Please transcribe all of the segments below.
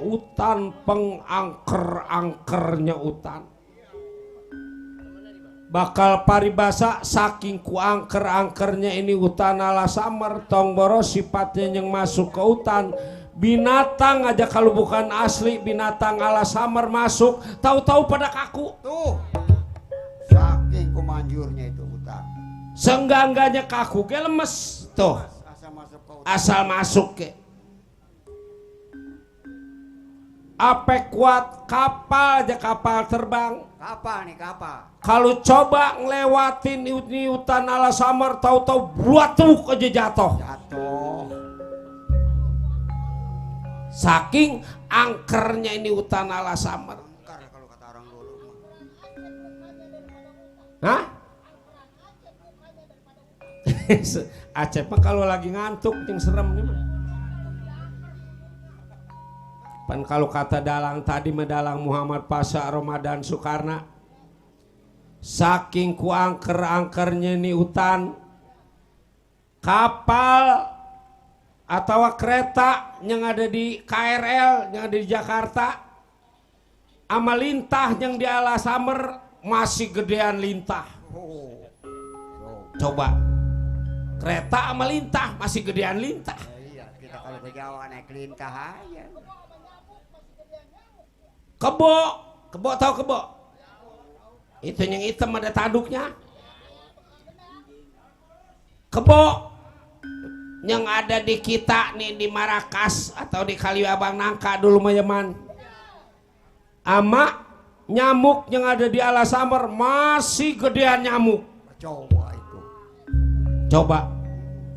utan pengangker-angkernya utan. Bakal paribasa saking ku angker-angkernya ini utan ala samer tong boros sifatnya yang masuk ke utan. Binatang aja kalau bukan asli binatang ala samer masuk tahu-tahu pada kaku. Tuh. Saking kumanjurnya itu utan. Senggangganya kaku ke lemes tuh. Asal masuk ke. Apa kuat kapal aja kapal terbang. Kapal nih kapal. Kalau coba ngelewatin ini hutan ala samar tahu-tahu bluatuk aja jatuh. Jatuh. Saking angkernya ini hutan ala samar. Angker kalau kata orang dulu. Hah? Aceh mah kalau lagi ngantuk yang serem nih mah. Pan kalau kata dalang tadi medalang Muhammad Pasha Ramadan Soekarno. Saking ku angker-angkernya ini hutan. Kapal atau kereta yang ada di KRL yang ada di Jakarta. Ama lintah yang di ala samer masih gedean lintah. Coba. Kereta sama lintah masih gedean lintah. Iya, kita kalau ke Jawa naik lintah aja. Kebo tahu kebo? Itu yang hitam ada tanduknya. Kebo yang ada di kita nih di Marakas atau di Kaliabang Nangka dulu Mayaman. Ama nyamuk yang ada di ala samer masih gedean nyamuk. Coba itu. Coba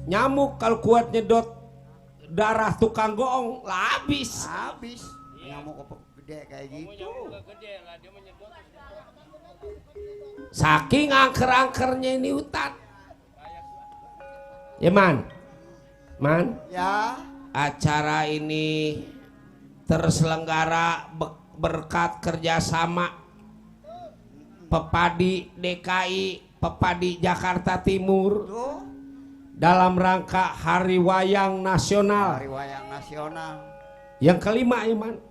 nyamuk kalau kuat nyedot darah tukang goong lah habis. Habis. Nyamuk gede kayak gitu. Saking angker-angkernya ini hutan. Ya man. Ya. Acara ini terselenggara berkat kerjasama Pepadi DKI, Pepadi Jakarta Timur. Tuh. Dalam rangka Hari Wayang Nasional. Hari Wayang Nasional. Yang kelima ya man.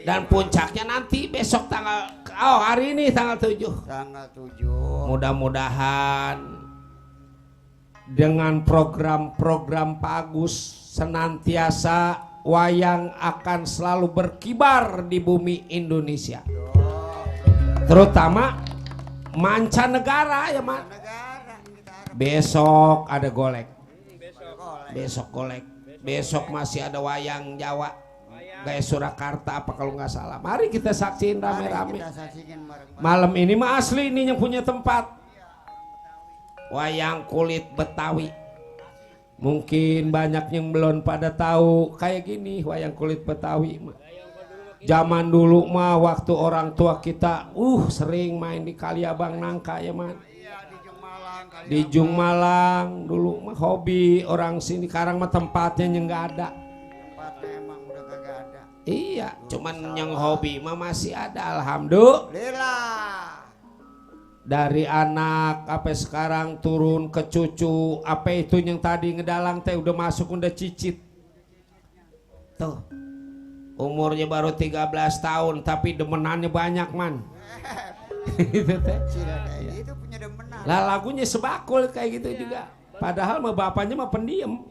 Dan puncaknya nanti besok hari ini tanggal 7. Tanggal 7. Mudah-mudahan dengan program-program Pak Agus senantiasa wayang akan selalu berkibar di bumi Indonesia. Terutama mancanegara ya man. Besok ada golek. Besok golek. Besok masih ada wayang Jawa. Kayak Surakarta apa kalau nggak salah. Mari kita saksiin rame-rame. Malam ini mah asli ini yang punya tempat. Wayang kulit Betawi. Mungkin banyak yang belum pada tahu kayak gini wayang kulit Betawi. Zaman dulu mah waktu orang tua kita sering main di Kaliabang Nangka ya man. Di Jungmalang dulu mah hobi orang sini. Sekarang mah tempatnya yang nggak ada. Iya, cuman yang hobi mah masih ada, alhamdulillah. Dari anak apa sekarang turun ke cucu, apa itu yang tadi ngedalang teh udah masuk udah cicit. Tuh. Umurnya baru 13 tahun tapi demenannya banyak man. Itu teh. Itu punya demenan. Lah lagunya sebakul kayak gitu juga. Padahal mah bapaknya mah pendiam.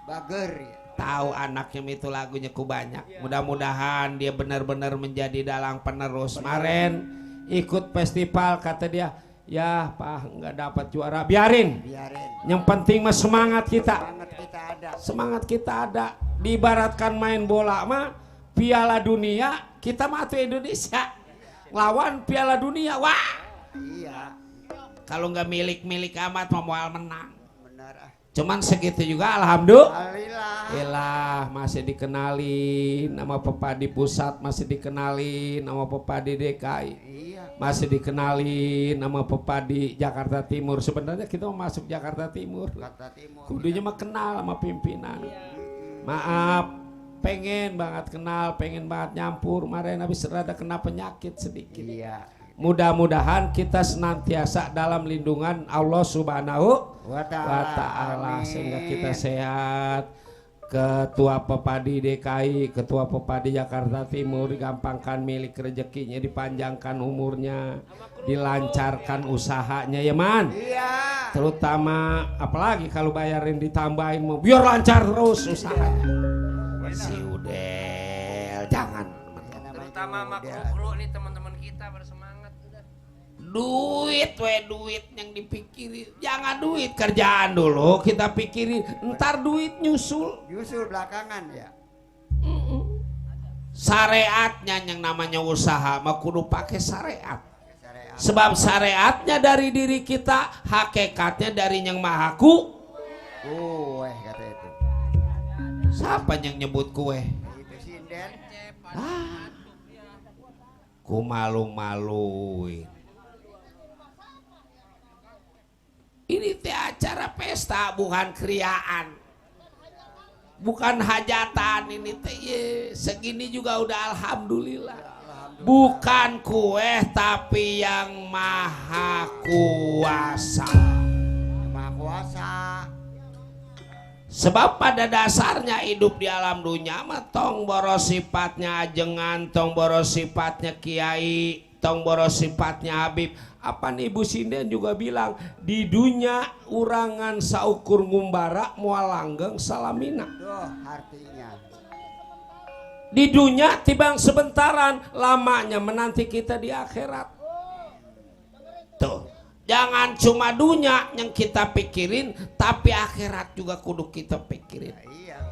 Bager ya. Tahu anaknya itu lagunya ku banyak. Mudah-mudahan dia benar-benar menjadi dalang penerus. Kemarin ikut festival kata dia, ya Pak nggak dapat juara, biarin. Yang penting mah semangat kita. Semangat kita ada. Diibaratkan main bola mah Piala Dunia, kita mah tuh Indonesia lawan Piala Dunia, wah. Iya. Kalau nggak milik-milik amat mau menang. Cuman segitu juga alhamdulillah masih dikenalin nama Pepadi Pusat, masih dikenalin nama Pepadi DKI, masih dikenalin nama Pepadi Jakarta Timur. Sebenarnya kita mau masuk Jakarta Timur, kudunya mah kenal sama pimpinan. Maaf, pengen banget kenal, pengen banget nyampur. Kemarin habis rada kena penyakit sedikit. Mudah-mudahan kita senantiasa dalam lindungan Allah Subhanahu wa Ta'ala sehingga kita sehat. Ketua Pepadi DKI, Ketua Pepadi Jakarta Timur, digampangkan milik rezekinya, dipanjangkan umurnya, dilancarkan usahanya ya man. Iya. Terutama apalagi kalau bayarin ditambahin mau biar lancar terus usahanya. Si Udel jangan. Terutama sama kru nih teman-teman kita bersemangat udah. Duit yang dipikirin, jangan duit kerjaan dulu kita pikirin, ntar duit nyusul belakangan ya. Syariatnya yang namanya usaha mah kudu pakai syariat. Syariat. Sebab syariatnya dari diri kita, hakikatnya dari yang mahaku. Kata itu. Siapa yang nyebut kue? Itu sinden. Ku malu-maluin. Ini teh acara pesta bukan kriaan. Bukan hajatan ini teh segini juga udah alhamdulillah. Bukan kue tapi yang maha kuasa. Maha kuasa. Sebab pada dasarnya hidup di alam dunia mah tong boros sifatnya ajengan, tong boros sifatnya kiai, tong boros sifatnya Habib. Apa nih Ibu Sinden juga bilang di dunia urangan saukur ngumbara mual langgeng salamina. Tuh artinya. Di dunia tibang sebentaran, lamanya menanti kita di akhirat. Tuh. Jangan cuma dunia yang kita pikirin, tapi akhirat juga kudu kita pikirin. Iya.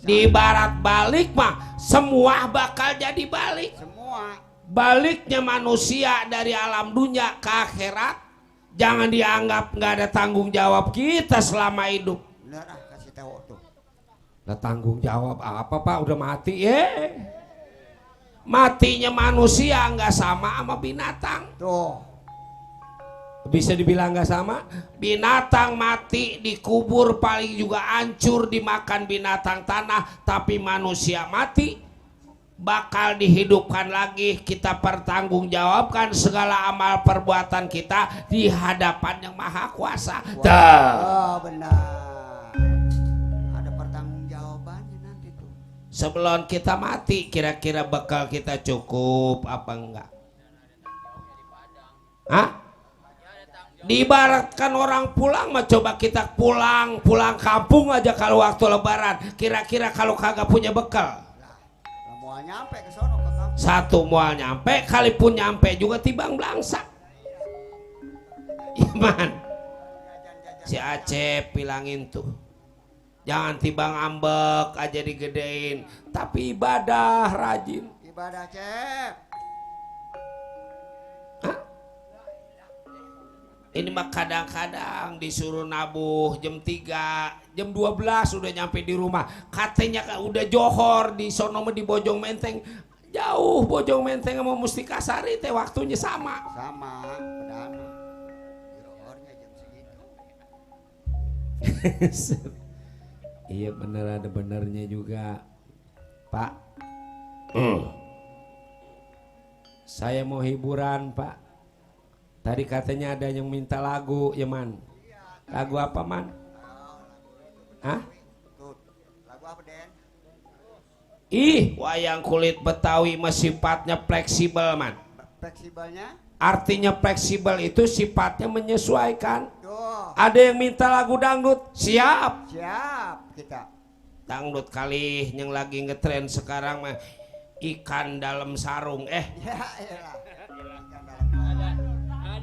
Di barat balik mah semua bakal jadi balik. Semua. Baliknya manusia dari alam dunia ke akhirat, jangan dianggap nggak ada tanggung jawab kita selama hidup. Bener kasih tahu tuh. Nah tanggung jawab apa Pak? Udah mati Matinya manusia nggak sama sama binatang. Tuh. Bisa dibilang nggak sama? Binatang mati dikubur paling juga hancur dimakan binatang tanah, tapi manusia mati bakal dihidupkan lagi, kita pertanggungjawabkan segala amal perbuatan kita di hadapan yang maha kuasa. Oh benar. Ada pertanggungjawabannya nanti tuh. Sebelum kita mati kira-kira bekal kita cukup apa enggak? Hah? Diibaratkan orang pulang mah coba kita pulang kampung aja kalau waktu lebaran, kira-kira kalau kagak punya bekal. Mau nyampe ke sono ke kampung. Satu mual nyampe, kalipun nyampe juga tibang belangsa. Iman. Si Acep bilangin tuh. Jangan tibang ambek aja digedein, tapi ibadah rajin. Ibadah Cep. Ini mah kadang-kadang disuruh nabuh jam 3, jam 12 udah nyampe di rumah. Katanya kan udah johor di sono mah di Bojong Menteng. Jauh Bojong Menteng sama Mustikasari teh waktunya sama. Sama, padahal johornya jam segitu. Iya bener ada benernya juga, Pak. Saya mau hiburan, Pak. Tadi katanya ada yang minta lagu, ya Man. Lagu apa Man? Hah? Lagu apa Den? Ih, wayang kulit Betawi mah sifatnya fleksibel Man. Fleksibelnya? Artinya fleksibel itu sifatnya menyesuaikan. Tuh. Ada yang minta lagu dangdut, siap. Siap kita. Dangdut kali yang lagi ngetren sekarang mah ikan dalam sarung. Ya iyalah.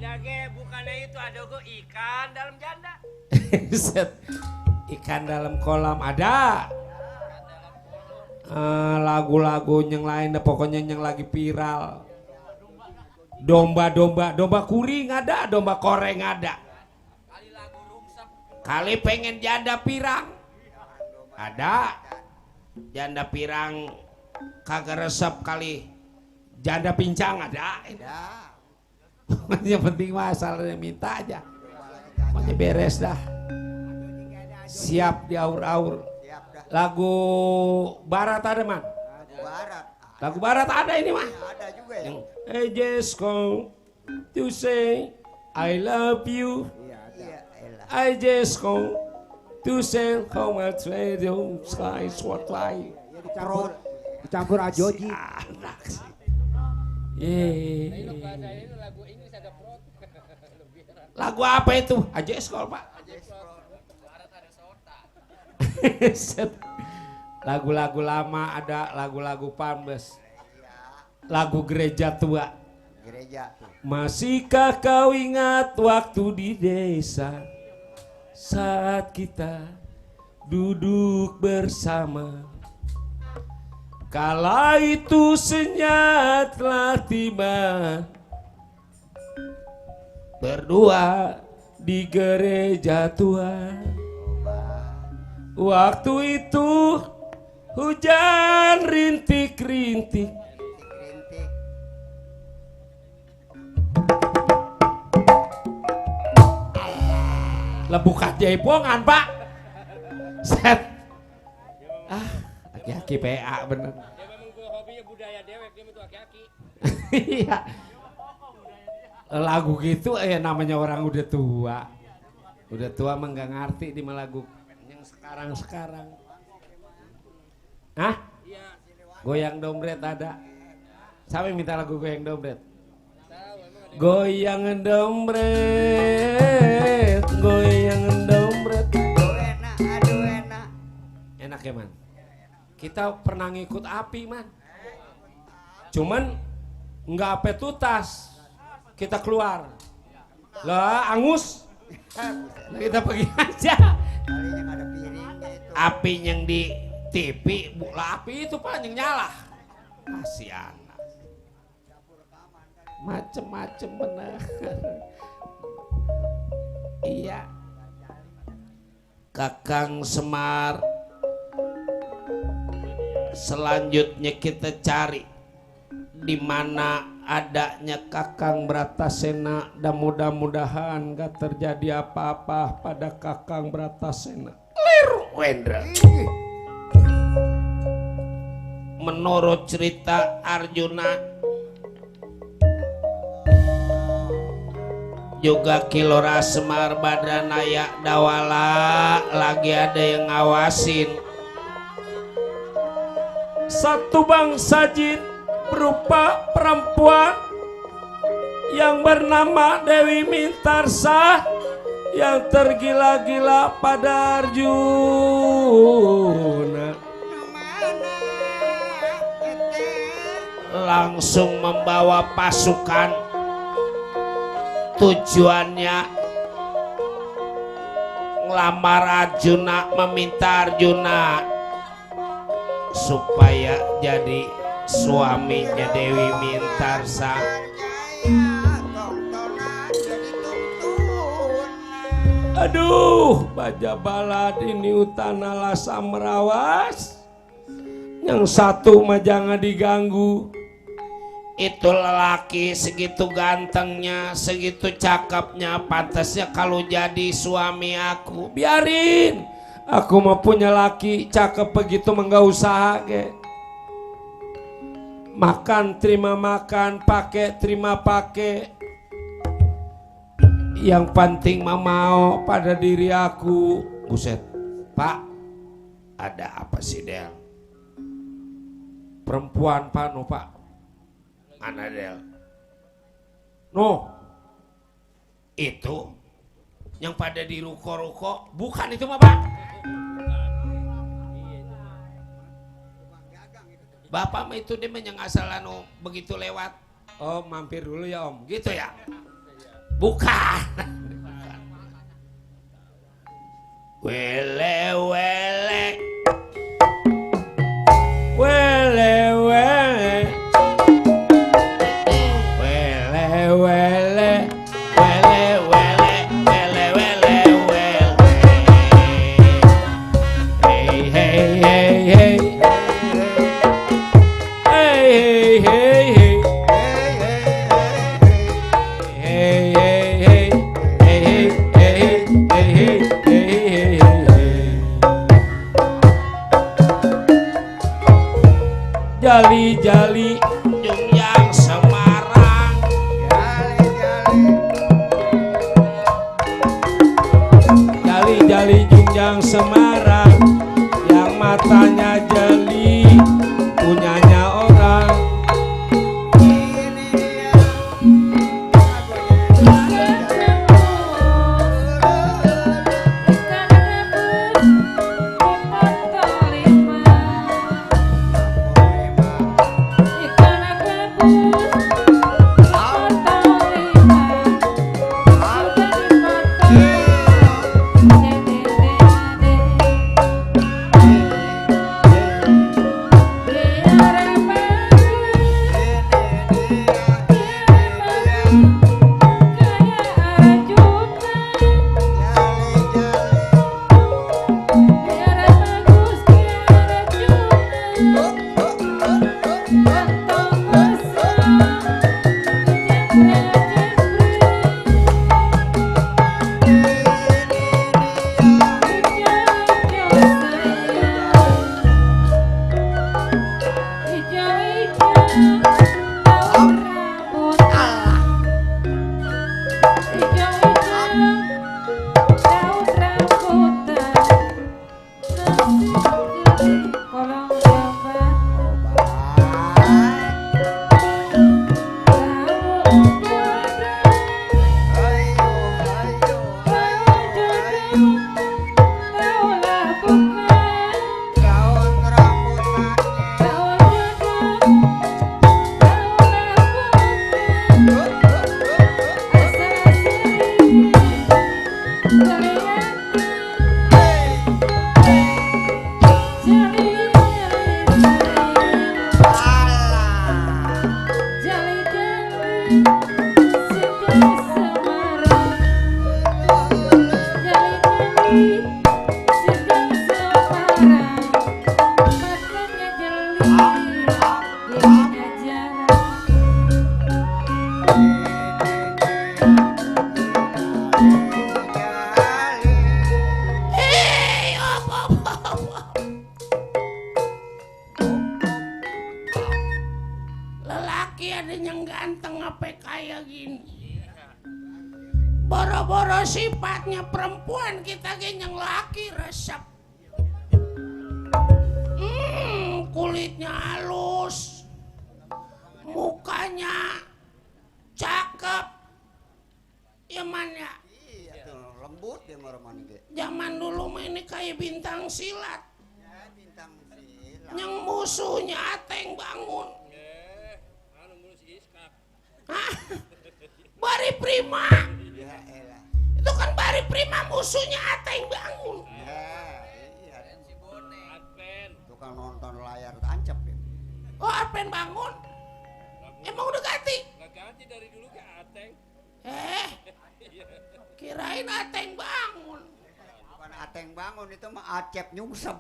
Ada bukannya itu ada ikan dalam janda. Ikan dalam kolam ada. Lagu-lagu yang lain pokoknya yang lagi viral. Domba kuring ada, domba koreng ada. Kali pengen janda pirang ada. Janda pirang kagak resep kali. Janda pincang ada. Yang penting masalahnya minta aja. Pokoknya beres dah. Siap diaur-aur. Lagu barat ada Man? Lagu barat ada ini mah. Ada juga ya. I just call to say I love you. I just call to sell how much radio sky spotlight. Dicampur ajoji. Anak sih. Yeay. Lagu apa itu? Aja Eskol Pak. Lagu-lagu lama ada, lagu-lagu pambes, lagu gereja tua. Gereja tuh. Masihkah kau ingat waktu di desa saat kita duduk bersama? Kala itu senja telah tiba, berdua di gereja tua. Waktu itu hujan rintik-rintik, Rintik. lebukat jaipongan Pak. Set. Aki-aki PA bener. Ya memang gua hobinya budaya dewek dia itu aki-aki. Iya. Lagu gitu namanya orang udah tua. Udah tua mah nggak ngerti di lagu yang sekarang. Hah? Goyang dompet ada. Siapa yang minta lagu goyang dompet? Goyang dompet, goyang dompet. Aduh enak. Enak ya man. Kita pernah ngikut api man. Cuman nggak ape tutas. Kita keluar. Lah angus. Kita pergi aja. Kalinya nggak ada piringnya itu. Api yang di TV, lah api itu Pak yang nyala. Kasihan. Macem-macem bener. Iya. Kakang Semar. Selanjutnya kita cari di mana adanya Kakang Bratasena, dan mudah-mudahan gak terjadi apa-apa pada Kakang Bratasena. Liru Wendra. Menurut cerita Arjuna juga Kilora Semar Badranaya Dawala lagi ada yang ngawasin. Satu bangsa jin berupa perempuan yang bernama Dewi Mintarsa yang tergila-gila pada Arjuna. Langsung membawa pasukan. Tujuannya ngelamar Arjuna, meminta Arjuna supaya jadi suaminya Dewi Mintarsa. Aduh, baja balad ini utana lasa merawas. Yang satu mah jangan diganggu. Itu lelaki segitu gantengnya, segitu cakepnya, pantasnya kalau jadi suami aku. Biarin, aku mau punya laki cakep begitu mah nggak usah ke. Makan terima makan, pakai terima pakai. Yang penting mah mau pada diri aku. Buset, Pak, ada apa sih Del? Perempuan Pak, no Pak. Mana Del? No, itu yang pada di ruko-ruko, bukan itu mah Pak. Bapak mah itu dia yang asal anu begitu lewat. Oh mampir dulu ya Om, gitu ya? Bukan. Wele wele, wele wele. Jali-jali Jungjang Semarang. Jali-jali Jungjang Semarang yang matanya jeli punyanya orang. Lelaki ada yang ganteng apa kayak gini. Boro-boro sifatnya perempuan kita yang laki resep. Kulitnya halus, mukanya cakep, ya man ya. Iya tuh lembut dia marah-marah gitu. Zaman dulu mah ini kayak bintang silat. Ya bintang silat. Yang musuhnya Ateng Bangun. Hah? Bari Prima. Ya elah. Itu kan Bari Prima musuhnya Ateng Bangun. Ya iya. Tukang nonton layar tancap ya. Oh, Ateng Bangun? Emang udah ganti? Nggak ganti dari dulu ke Ateng. Kirain Ateng Bangun. Bukan Ateng Bangun itu mah Acep Nyungsep.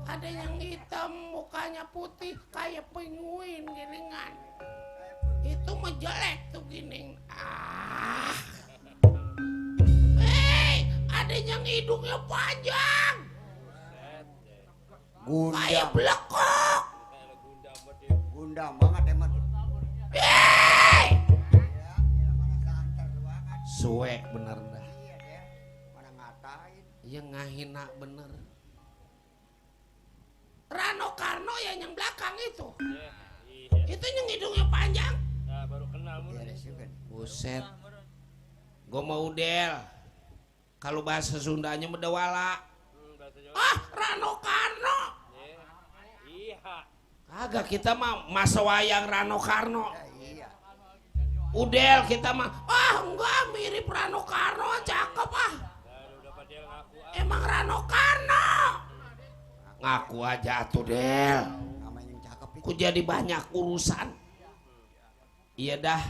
Ada yang hitam, mukanya putih kayak penguin gilingan. Itu mah jelek tuh gining. Ada yang hidungnya panjang. Kayak Gundam. belekok. Gundam banget emang. Suek bener dah. Iya dia. Mana ngatain. Iya ngahina bener. Rano Karno ya yang belakang itu. Iya. Itu yang hidungnya panjang. Nah, baru kenal mu. Iya ada juga. Buset. Gue mau Del. Kalau bahasa Sundanya medewala. Bahasa Jawa. Rano Karno. Iya. Kagak, kita mah masa wayang Rano Karno. Ya, iya. Udel kita mah. Enggak mirip Rano Karno, cakep Udah pada ngaku. Emang Rano Karno. Ngaku aja tuh Del. Namanya yang cakep itu. Ku jadi banyak urusan. Iya dah.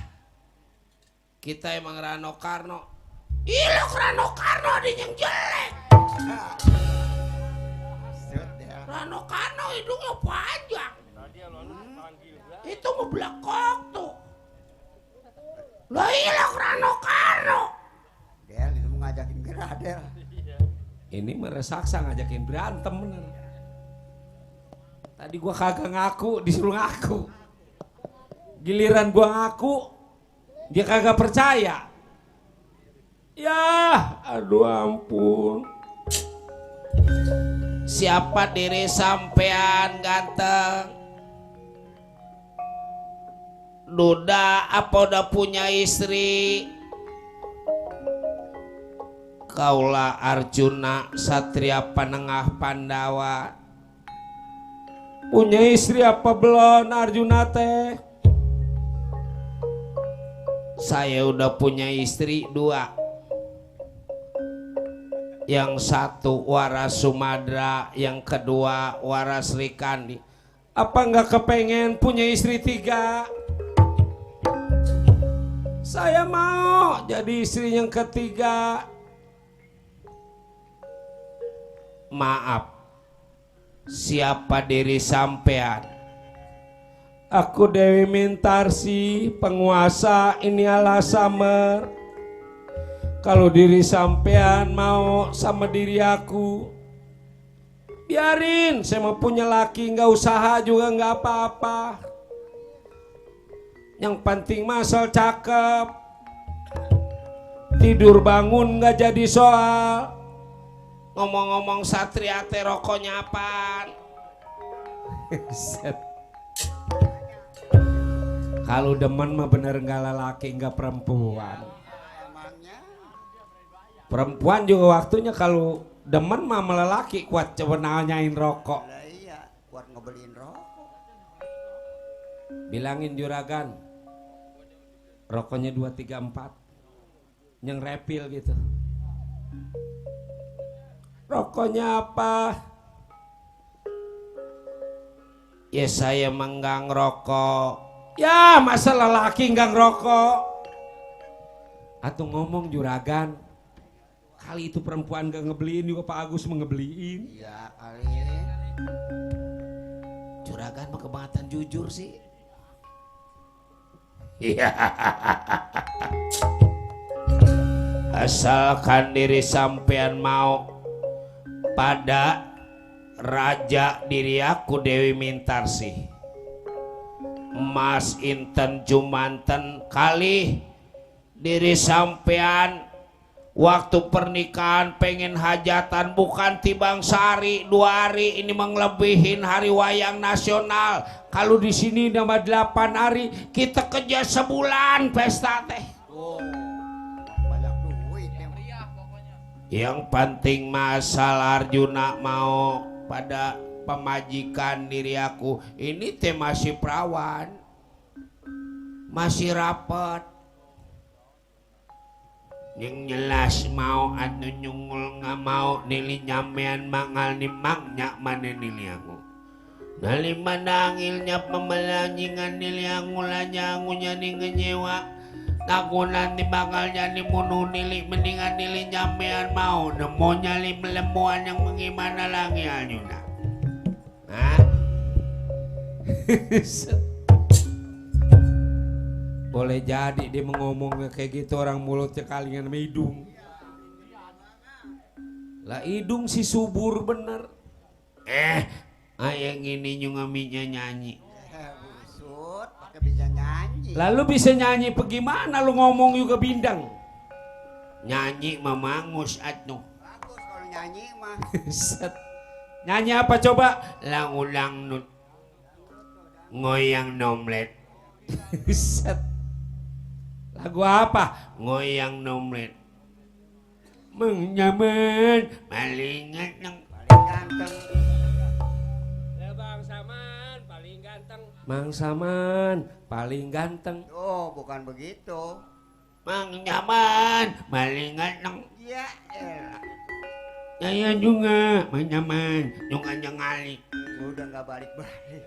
Kita emang Rano Karno. Iya Rano Karno ada yang jelek. Maksud ya. Rano Karno hidungnya panjang. Tadi alon panggil gua. Itu ngebelekok tuh. Lah iya Rano Karno. Del itu mau ngajakin gerah Del. Ini meresaksa ngajakin berantem bener. Tadi gua kagak ngaku, disuruh ngaku. Giliran gua ngaku, dia kagak percaya. Ya, aduh ampun. Siapa diri sampean ganteng? Duda apa udah punya istri? Kaulah Arjuna Satria Panengah Pandawa. Punya istri apa belum Arjuna teh? Saya udah punya istri 2. Yang satu waras Sumadra, yang kedua waras Srikandi. Apa nggak kepengen punya istri 3? Saya mau jadi istri yang ketiga. Maaf, siapa diri sampean? Aku Dewi Mintarsi, penguasa ini ala Samer. Kalau diri sampean mau sama diri aku, biarin. Saya mau punya laki, nggak usaha juga nggak apa-apa. Yang penting masal cakep, tidur bangun nggak jadi soal. Ngomong-ngomong Satria teh rokoknya apaan? Kalau demen mah bener nggak lelaki nggak perempuan. Emangnya Perempuan juga waktunya kalau demen mah lelaki kuat coba nanyain rokok. lah iya, buat ngebeliin rokok. Bilangin juragan rokoknya 234 yang refill gitu. Rokoknya apa? Ya saya menggang rokok. Ya masa lelaki nggak ngerokok? Atau ngomong juragan, kali itu perempuan gak ngebeliin juga Pak Agus mengebeliin. Iya kali. Juragan mah kebangetan jujur sih. Asalkan diri sampean mau pada raja diri aku Dewi Mintarsi, Mas Inten Jumanten kali diri sampean waktu pernikahan pengen hajatan bukan tibang sehari 2 hari, ini menglebihin hari wayang nasional. Kalau di sini nama 8 hari, kita kerja sebulan pesta teh. Oh, banyak duit ya. Yang penting masalah Arjuna mau pada pemajikan diri aku ini teh masih perawan, masih rapet. Yang jelas mau anu nyungul nggak mau nili nyamean mangal ni mangnya mana nili aku. Nali manangilnya pemelanjingan nili aku lanya aku nyani ngenyewa. Aku nanti bakal jadi bunuh nili mendingan nili nyamean mau nemu nyali melemuan yang bagaimana lagi Arjuna. Hah? Boleh jadi dia ngomongnya kayak gitu, orang mulutnya kalingan sama hidung. Lah hidung si subur bener. Yang ini nyungaminya nyanyi. Busut, pakai bisa nyanyi. Lalu bisa nyanyi bagaimana lu ngomong juga bindang. Nyanyi memangus atuh. Bagus kalau nyanyi mah. Set. Nyanyi apa coba? Lang-ulang nut. Ngoyang nomlet. Set. Lagu apa? Ngoyang nomlet. Menyaman. Malingat ng Paling ganteng. Ya Bang Saman paling ganteng. Mang Saman paling ganteng. Oh, bukan begitu. Mang Nyaman. Malingat ng Iya, elah. Saya juga Mang Nyaman. Yung kanyang ngali. Udah nggak balik-balik.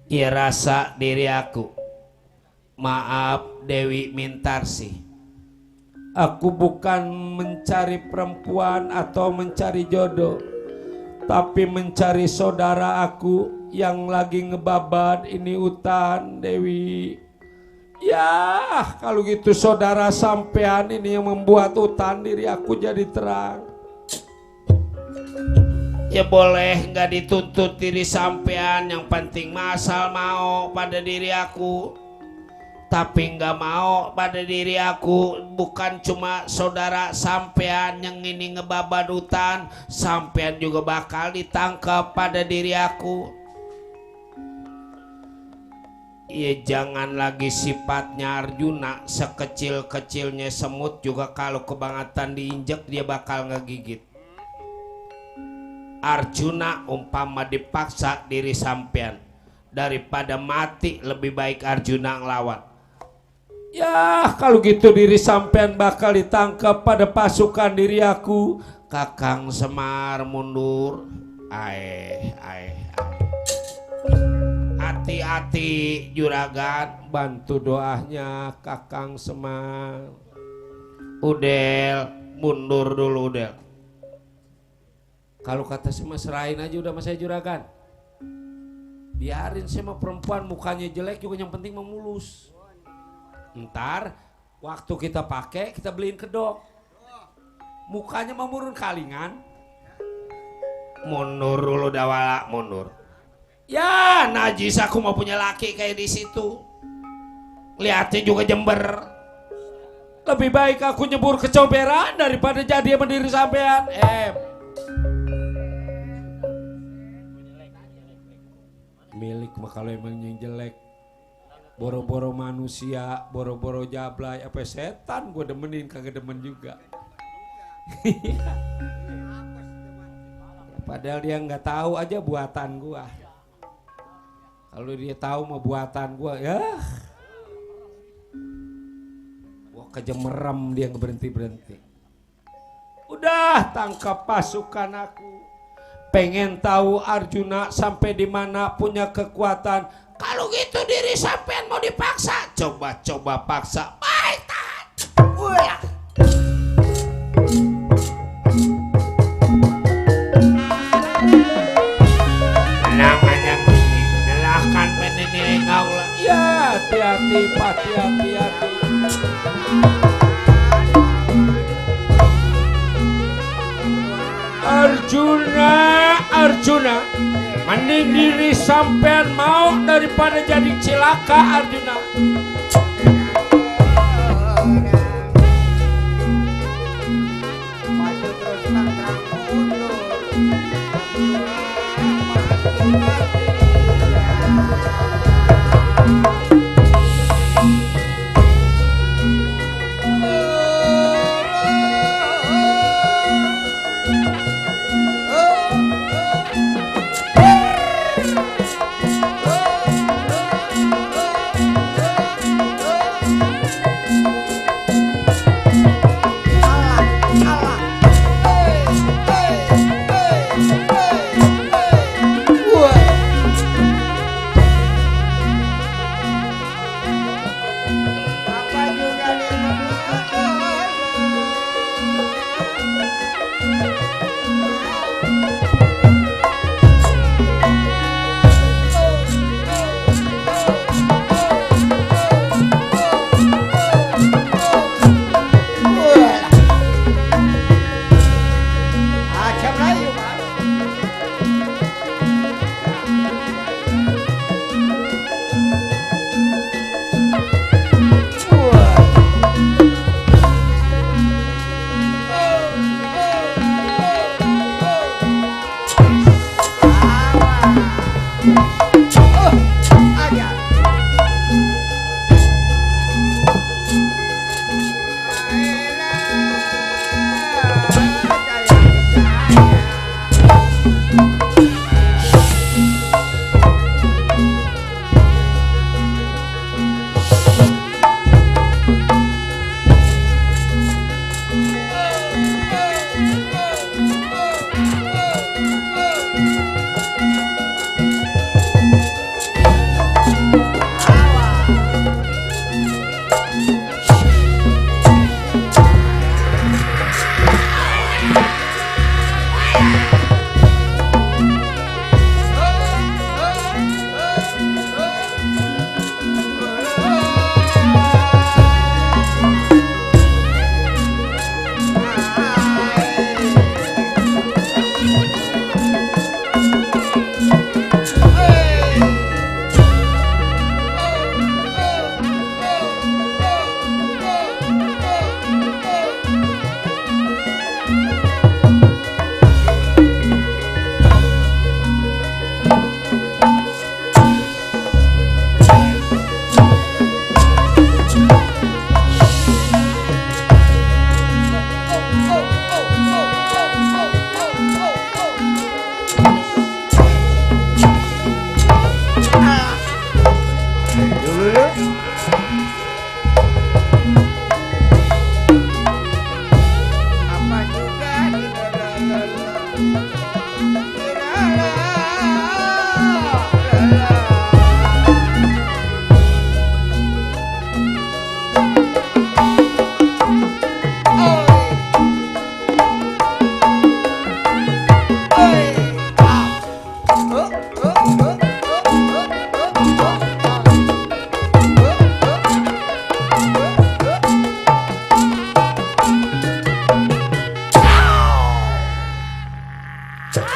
Iya rasa diri aku. Maaf Dewi Mintarsi. Aku bukan mencari perempuan atau mencari jodoh, tapi mencari saudara aku yang lagi ngebabat ini hutan, Dewi. Ya, kalau gitu saudara sampean ini yang membuat hutan diri aku jadi terang. Ya boleh nggak dituntut diri sampean, yang penting masal mau pada diri aku. tapi nggak mau pada diri aku. Bukan cuma saudara sampean yang ini ngebabadutan, sampean juga bakal ditangkap pada diri aku. Ya jangan lagi sifatnya Arjuna, sekecil-kecilnya semut juga kalau kebangetan diinjek dia bakal ngegigit. Arjuna umpama dipaksa diri sampean, daripada mati lebih baik Arjuna ngelawan. Ya kalau gitu diri sampean bakal ditangkap pada pasukan diri aku. Kakang Semar mundur. Hati-hati juragan. Bantu doanya Kakang Semar. Udel mundur dulu Udel. Kalau kata saya serahin aja udah mas saya juragan. Biarin saya mah perempuan mukanya jelek juga yang penting memulus. Ntar waktu kita pakai kita beliin kedok. Mukanya memurun kalingan. Mundur dulu Dawala, mundur. Ya najis aku mau punya laki kayak di situ. Lihatnya juga jember. Lebih baik aku nyebur kecomberan daripada jadi mendiri sampean. Milik mah kalau emang yang jelek. Boro-boro manusia, boro-boro jablay, apa setan gue demenin kagak demen juga. Padahal dia nggak tahu aja buatan gue. Kalau dia tahu mau buatan gue, ya, wah kejemerem dia nggak berhenti. Udah tangkap pasukan aku. Pengen tahu Arjuna sampai di mana punya kekuatan. Kalau gitu diri sampean mau dipaksa, coba paksa. Baik tahan. Namanya nyelahkan pendengar kaulah. Ya hati-hati Pak, hati-hati. Arjuna, mending diri sampean mau daripada jadi cilaka Arjuna. Maju terus terang mundur. Jadi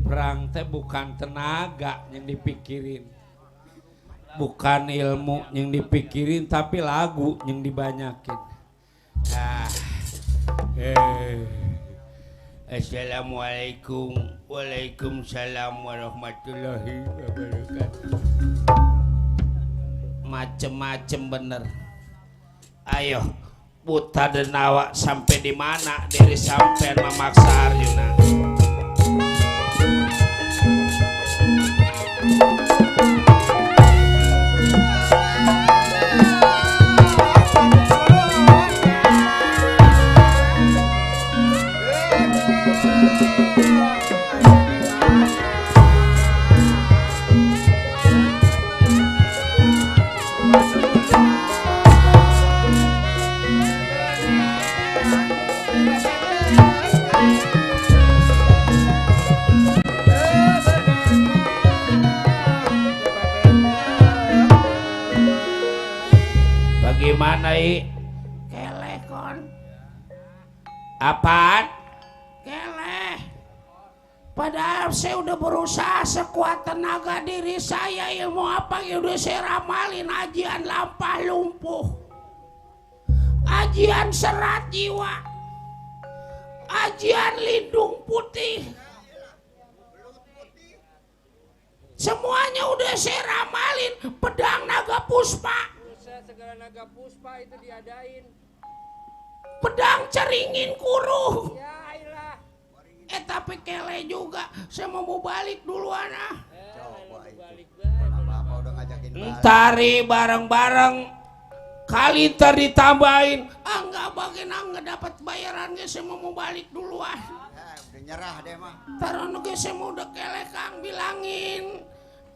perang teh bukan tenaga yang dipikirin, bukan ilmu yang dipikirin, tapi lagu yang dibanyakin. Assalamualaikum. Waalaikumsalam warahmatullahi wabarakatuh. Macem-macem bener. Ayo, buta denawa sampai di mana dari sampean memaksa Arjuna. Bagaimana keleh kon? Apaan? Keleh. Padahal saya udah berusaha sekuat tenaga diri saya, ilmu apa yang udah saya ramalin, ajian lampah lumpuh, ajian serat jiwa, ajian lindung putih. Semuanya udah saya ramalin, pedang naga puspa. Segala naga puspa itu diadain. Pedang ceringin kuruh. Ya ilah. Tapi kele juga. Saya mau balik duluan ah. Coba itu. Balik Bapak udah ngajakin balik. Entari bareng-bareng. Kali ntar ditambahin. Enggak bagian enggak dapat bayaran ge, saya mau balik duluan. Udah nyerah deh mah. Tarono ge saya mau udah kele Kang bilangin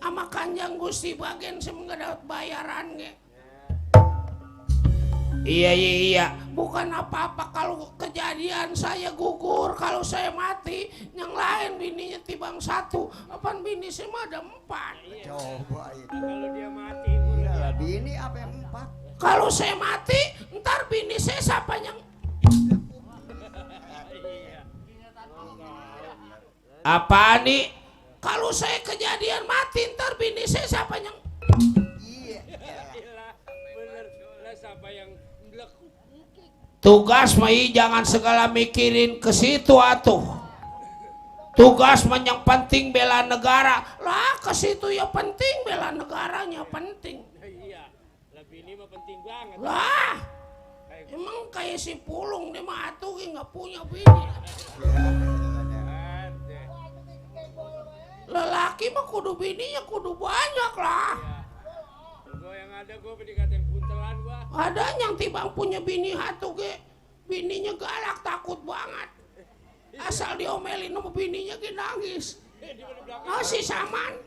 sama Kanjeng Gusti bagian saya enggak dapat bayaran ge. Iya, bukan apa-apa kalau kejadian saya gugur, kalau saya mati, yang lain bininya tibang satu, apaan bini saya mah ada 4. Coba itu. Kalau dia mati, Iyalah bini apa yang 4? Kalau saya mati, ntar bini saya siapa yang? Apa nih? Kalau saya kejadian mati, ntar bini saya siapa yang? Iya. bener. Lah siapa yang blek? Tugas mah jangan segala mikirin ke situ atuh. Tugas mah yang penting bela negara. Lah ke situ ya penting, bela negaranya penting. Iya. Lebih ini mah penting banget. Lah. Emang kayak si Pulung dia mah atuh nggak punya bini. Lelaki mah kudu bininya kudu banyak lah. Gue yang ada gue dikatain buntelan gua. Ada yang tibang punya bini hatu ge, bininya galak takut banget. Asal diomelin sama bininya ge nangis. Oh si Saman.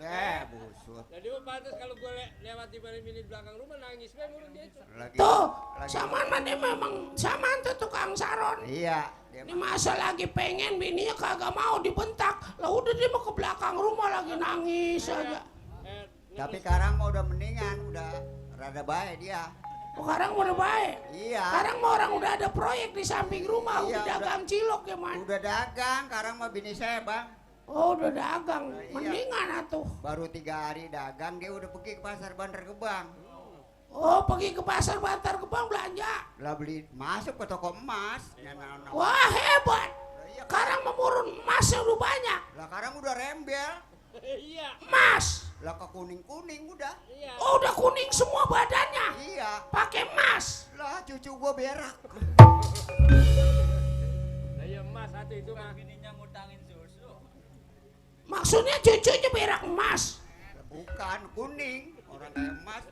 Busut. Jadi mah pantas kalau gue lewat di bini belakang rumah nangis gue murun dia itu. Tuh, Saman mah dia memang Saman tuh tukang saron. Iya. Ini masa lagi pengen bininya kagak mau dibentak. Lah udah dia mau ke belakang rumah lagi nangis aja. Tapi sekarang mah udah mendingan, udah rada baik dia. Sekarang udah baik. Iya. Sekarang mah orang udah ada proyek di samping rumah, Iya, udah dagang cilok ya man. Udah dagang, sekarang mah bini saya bang. Oh udah dagang, Iya. mendingan atuh. Baru 3 hari dagang, dia udah pergi ke pasar Bantar Gebang. Oh pergi ke pasar Bantar Gebang belanja. Lah beli masuk ke toko emas. Wah hebat. Sekarang memurun emasnya udah banyak. Lah sekarang udah rembel. Iya. Emas. Lah ke kuning-kuning udah. Iya. Oh udah kuning semua badannya. Iya. Pakai emas. Lah cucu gua berak. Lah ya emas satu itu mah. Maksudnya cucunya berak emas. Bukan kuning. Orang kayak emas.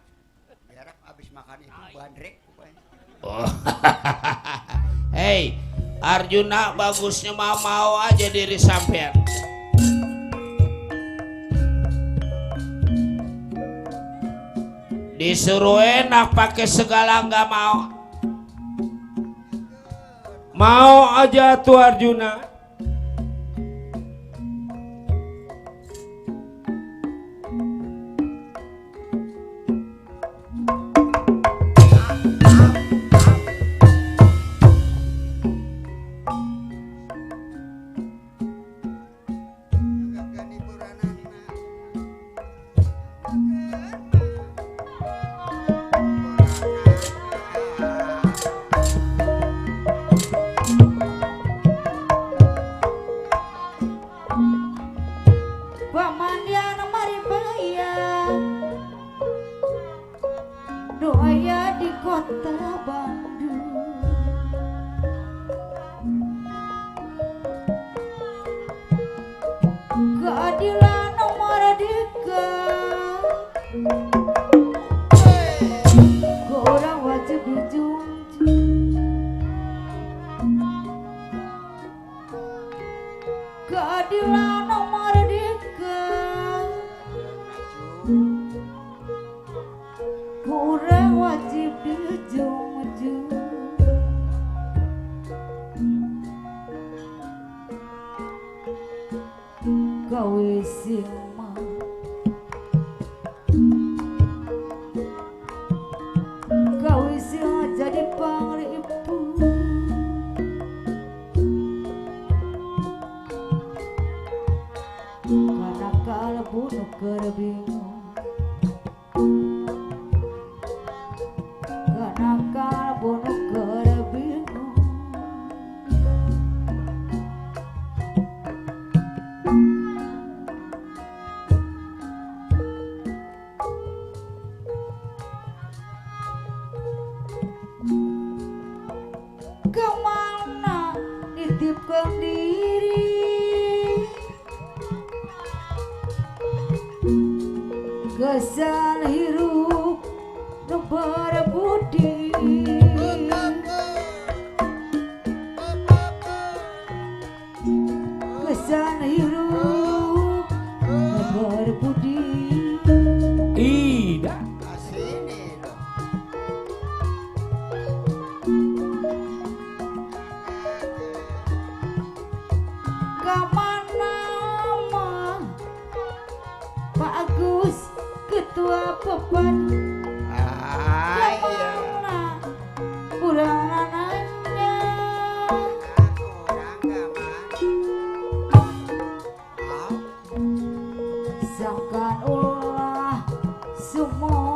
Berak abis makan itu bandrek. Oh. Hei, Arjuna bagusnya mau aja diri sampean. Disuruh enak pakai segala nggak mau. Mau aja tuh Arjuna. kota Bandung. Keadilan merdeka, orang wajib dijunjung. Keadilan merdeka, orang wajib dijunjung. Gawe sing mah gawe sing jadi pangribu, karena kalbu nu keur bingung, karena kalbu nu keur bingung. Kemana nitipkan diri, kesan hirup nu berbudi, kesan hirup nu berbudi. Ida Kasini dong. Kemana mah Pak Agus ketua pepan, Ah iya. kemana kurang nananya, Kurang gaman. sangkan ulah semua